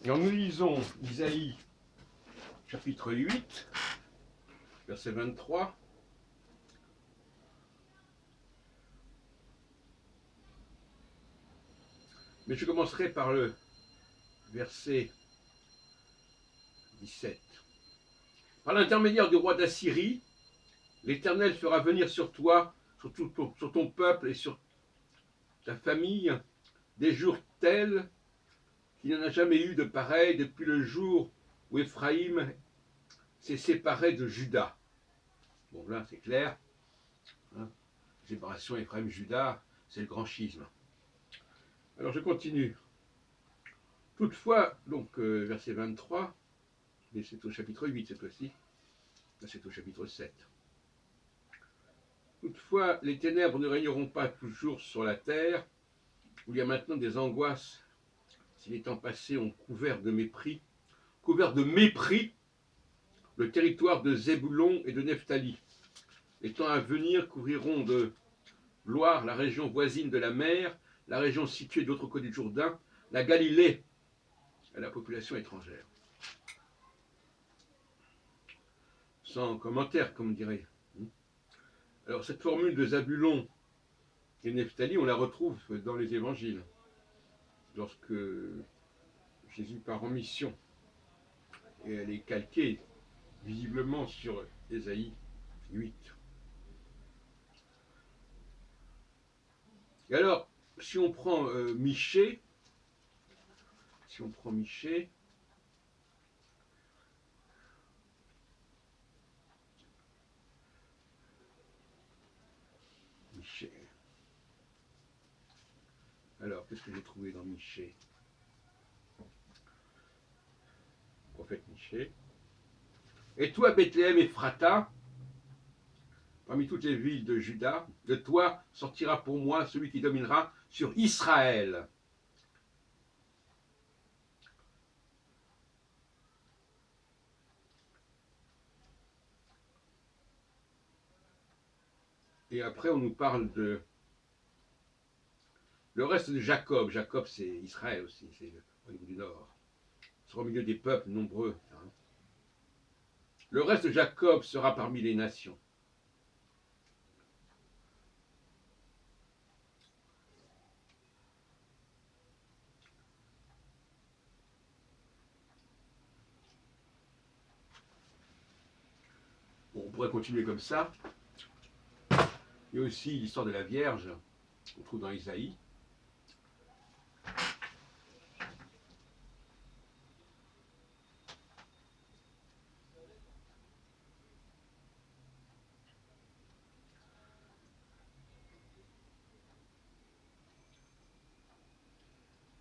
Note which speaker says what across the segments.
Speaker 1: Alors nous lisons Isaïe chapitre 8, verset 23. Mais je commencerai par le verset 17. Par l'intermédiaire du roi d'Assyrie, l'Éternel fera venir sur toi, sur ton peuple et sur ta famille, des jours tels qu'il n'y en a jamais eu de pareil depuis le jour où Éphraïm s'est séparé de Juda. Bon, là, c'est clair. Hein, séparation Éphraïm-Juda, c'est le grand schisme. Alors, je continue. Toutefois, donc, verset 23, mais c'est au chapitre 8 cette fois-ci. Là, c'est au chapitre 7. Toutefois, les ténèbres ne régneront pas toujours sur la terre, où il y a maintenant des angoisses, si les temps passés ont couvert de mépris, le territoire de Zébulon et de Nephtali. Les temps à venir couvriront de Loire la région voisine de la mer, la région située de l'autre côté du Jourdain, la Galilée à la population étrangère. Sans commentaire, comme on dirait. Alors, cette formule de Zabulon et Nephtali, on la retrouve dans les évangiles, lorsque Jésus part en mission. Et elle est calquée visiblement sur Ésaïe 8. Et alors, si on prend Michée, Michée, alors, qu'est-ce que j'ai trouvé dans Michée? Prophète Michée. Et toi, Bethléem Ephrata, parmi toutes les villes de Juda, de toi sortira pour moi celui qui dominera sur Israël. Et après, on nous parle de le reste de Jacob. Jacob, c'est Israël aussi, c'est au niveau du nord. Il sera au milieu des peuples nombreux. Hein. Le reste de Jacob sera parmi les nations. Bon, on pourrait continuer comme ça. Il y a aussi l'histoire de la Vierge, qu'on trouve dans Isaïe.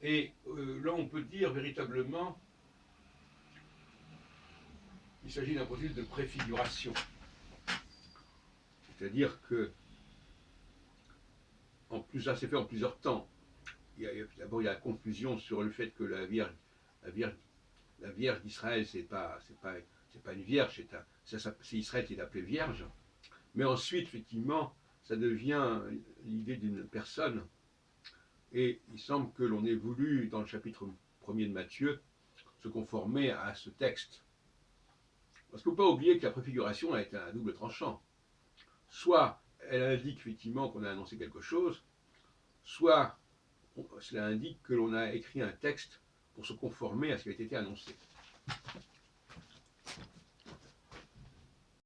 Speaker 1: Et là, on peut dire véritablement qu'il s'agit d'un processus de préfiguration. C'est-à-dire que, ça s'est fait en plusieurs temps. D'abord, il y a la confusion sur le fait que la Vierge d'Israël, c'est pas une vierge, c'est Israël qui est appelé vierge. Mais ensuite, effectivement, ça devient l'idée d'une personne. Et il semble que l'on ait voulu, dans le chapitre 1er de Matthieu, se conformer à ce texte. Parce qu'il ne faut pas oublier que la préfiguration a été un double tranchant. Soit elle indique effectivement qu'on a annoncé quelque chose, soit cela indique que l'on a écrit un texte pour se conformer à ce qui a été annoncé.